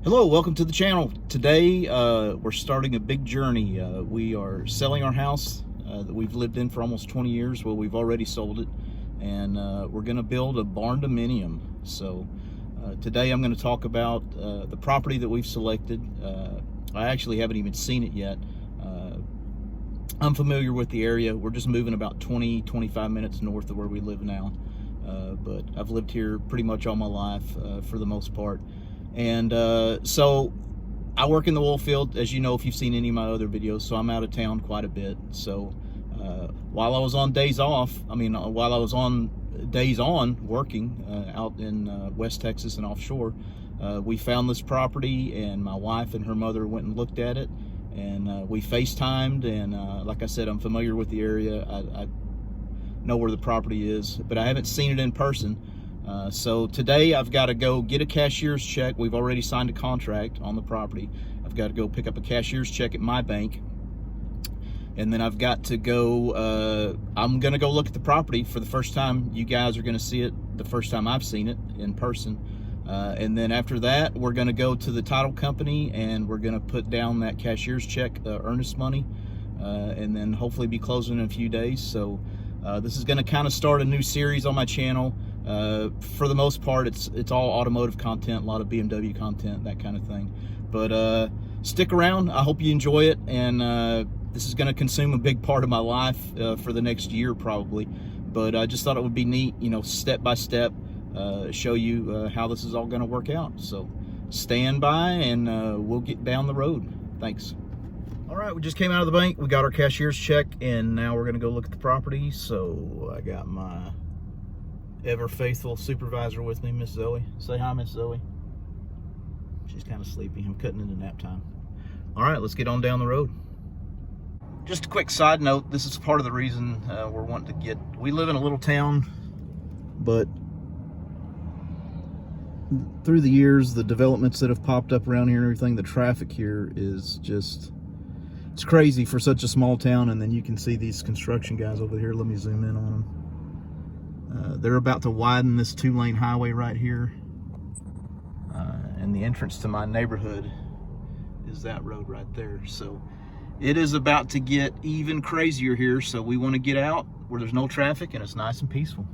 Hello, welcome to the channel. Today we're starting a big journey. We are selling our house that we've lived in for almost 20 years. Well, we've already sold it, and we're going to build a barndominium. So today I'm going to talk about the property that we've selected. I actually haven't even seen it yet. I'm familiar with the area. We're just moving about 20-25 minutes north of where we live now, but I've lived here pretty much all my life for the most part. And so I work in the oil field, as you know, if you've seen any of my other videos, so I'm out of town quite a bit. So while I was on days off, while I was on days on working out in West Texas and offshore, we found this property, and my wife and her mother went and looked at it, and we FaceTimed, and like I said, I'm familiar with the area. I know where the property is, but I haven't seen it in person. So today I've got to go get a cashier's check. We've already signed a contract on the property. I've got to go pick up a cashier's check at my bank, and then I've got to go, I'm going to go look at the property for the first time. You guys are going to see it the first time I've seen it in person. And then after that, we're going to go to the title company, and we're going to put down that cashier's check, earnest money, and then hopefully be closing in a few days. So this is going to kind of start a new series on my channel. For the most part, it's all automotive content, a lot of BMW content, that kind of thing. But stick around. I hope you enjoy it, and this is going to consume a big part of my life for the next year probably. But I just thought it would be neat, you know, step by step, show you how this is all going to work out. So stand by, and we'll get down the road. Thanks. All right, we just came out of the bank. We got our cashier's check, and now we're going to go look at the property. So I got my ever faithful supervisor with me, Miss Zoe. Say hi, Miss Zoe. She's kind of sleepy. I'm cutting into nap time. All right, let's get on down the road. Just a quick side note, this is part of the reason we're wanting to we live in a little town, but through the years, the developments that have popped up around here and everything, the traffic here is just, it's crazy for such a small town. And then you can see these construction guys over here. Let me zoom in on them. They're about to widen this 2-lane highway right here, and the entrance to my neighborhood is that road right there. So it is about to get even crazier here, so we want to get out where there's no traffic and it's nice and peaceful.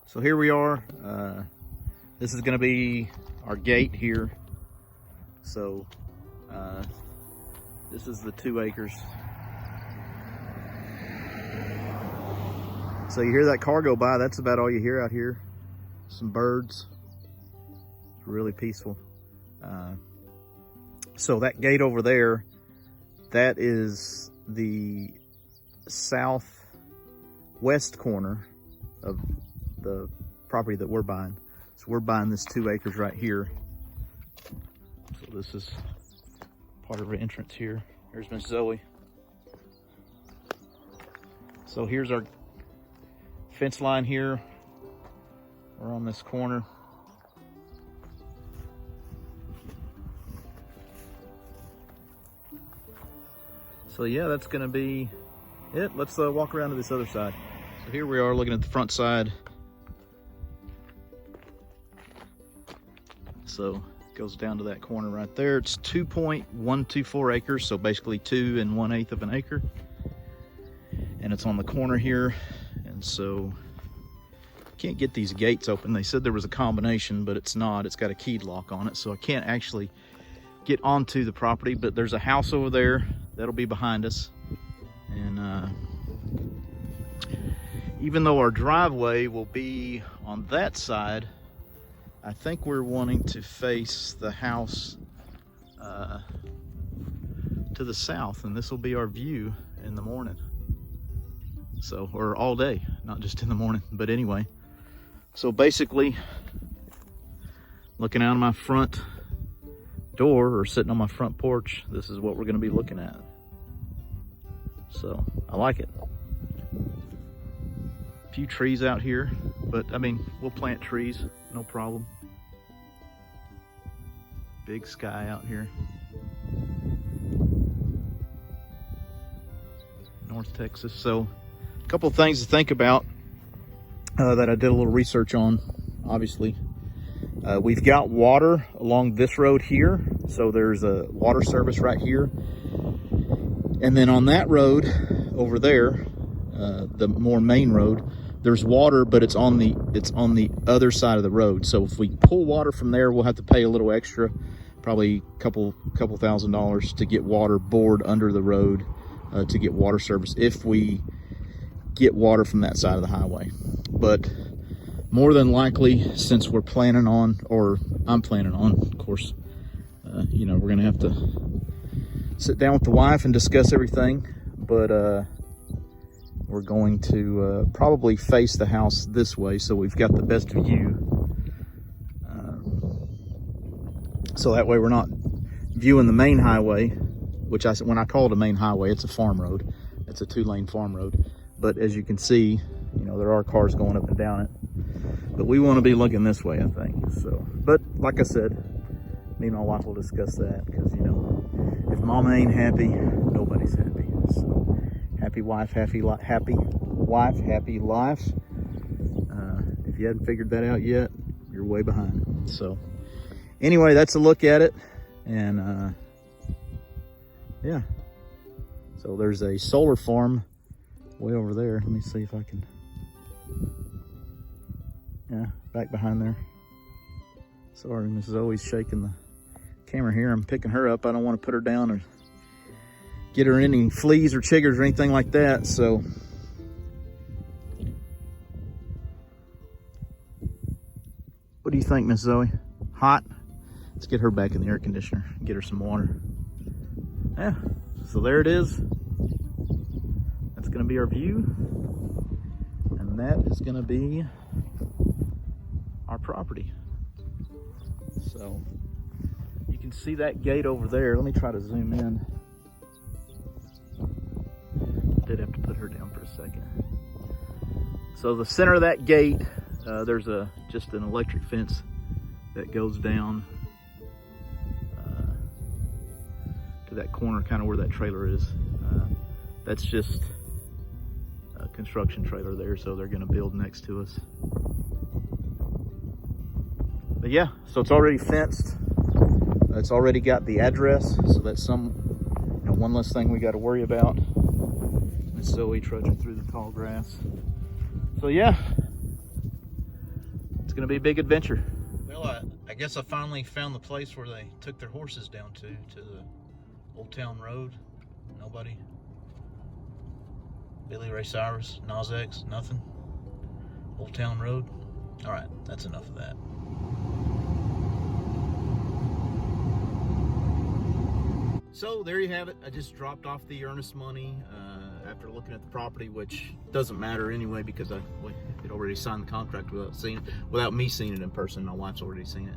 So here we are. This is going to be our gate here. So this is the 2 acres. So you hear that car go by, that's about all you hear out here. Some birds. It's really peaceful. So that gate over there, that is the southwest corner of the property that we're buying. So we're buying this 2 acres right here. So this is part of our entrance here. Here's Miss Zoe. So here's our fence line here. We're on this corner. So yeah, that's gonna be it. Let's walk around to this other side. So here we are looking at the front side. So it goes down to that corner right there. It's 2.124 acres, so basically 2 1/8 of an acre. And it's on the corner here. And so can't get these gates open. They said there was a combination, but it's not. It's got a keyed lock on it, so I can't actually get onto the property. But there's a house over there that'll be behind us. And even though our driveway will be on that side, I think we're wanting to face the house to the south, and this will be our view in the morning. So, or all day, not just in the morning, but anyway. So basically, looking out of my front door or sitting on my front porch, this is what we're gonna be looking at. So, I like it. A few trees out here, but I mean, we'll plant trees, no problem. Big sky out here. North Texas. So a couple of things to think about that I did a little research on, obviously. We've got water along this road here. So there's a water service right here. And then on that road over there, the more main road, there's water, but it's on the other side of the road. So if we pull water from there, we'll have to pay a little extra, probably a couple $1,000 to get water bored under the road to get water service if we get water from that side of the highway. But more than likely, since we're planning on, or I'm planning on, of course, you know, we're gonna have to sit down with the wife and discuss everything, but we're going to probably face the house this way so we've got the best view. So that way we're not viewing the main highway, which when I call it a main highway, it's a farm road. It's a 2-lane farm road. But as you can see, you know, there are cars going up and down it. But we want to be looking this way, I think. So, but like I said, me and my wife will discuss that, because, you know, if mama ain't happy, nobody's happy. So, happy wife, happy life. If you hadn't figured that out yet, you're way behind. So, anyway, that's a look at it. And yeah, so there's a solar farm way over there. Let me see if I can, yeah, back behind there. Sorry, Mrs. Zoe's shaking the camera here. I'm picking her up. I don't want to put her down or get her any fleas or chiggers or anything like that. So what do you think, Miss Zoe? Hot? Let's get her back in the air conditioner and get her some water. Yeah, so there it is. That's gonna be our view. And that is gonna be our property. So you can see that gate over there. Let me try to zoom in. Did have to put her down for a second. So the center of that gate, there's just an electric fence that goes down to that corner, kind of where that trailer is. That's just a construction trailer there, so they're going to build next to us. But yeah, so it's already fenced. It's already got the address, so that's one less thing we got to worry about. Miss Zoe trudging through the tall grass. So yeah, it's going to be a big adventure. Well, I guess I finally found the place where they took their horses down to the Old Town Road. Nobody. Billy Ray Cyrus, Nas X, nothing. Old Town Road. All right, that's enough of that. So there you have it. I just dropped off the earnest money after looking at the property, which doesn't matter anyway because I had already signed the contract without me seeing it in person. My wife's already seen it.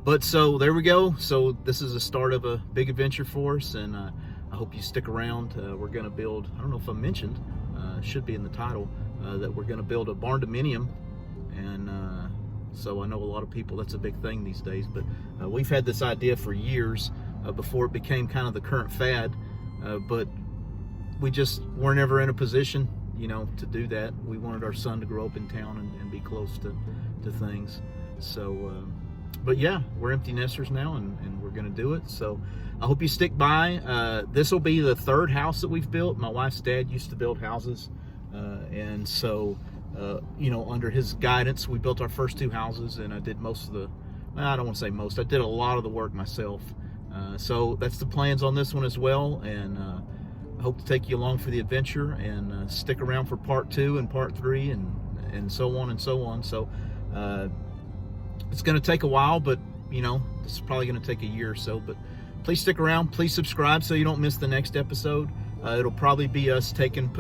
But so there we go. So this is the start of a big adventure for us, and I hope you stick around. We're going to build, I don't know if I mentioned, should be in the title, that we're going to build a barndominium. And so I know a lot of people, that's a big thing these days, but we've had this idea for years before it became kind of the current fad, but we just weren't ever in a position, you know, to do that. We wanted our son to grow up in town and be close to things. So, but yeah, we're empty nesters now, and we're going to do it. So I hope you stick by. This will be the third house that we've built. My wife's dad used to build houses, and so you know, under his guidance, we built our first two houses, and I did most of the, well, I don't want to say most, I did a lot of the work myself. So that's the plans on this one as well, and hope to take you along for the adventure, and stick around for part 2 and part 3 and so on and so on. So it's going to take a while, but you know, this is probably going to take a year or so, but please stick around. Please subscribe so you don't miss the next episode. It'll probably be us taking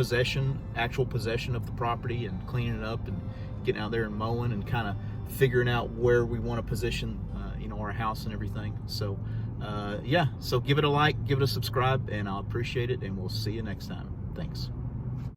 actual possession of the property, and cleaning it up and getting out there and mowing and kind of figuring out where we want to position, you know, our house and everything. So yeah, so give it a like, give it a subscribe, and I'll appreciate it, and we'll see you next time. Thanks.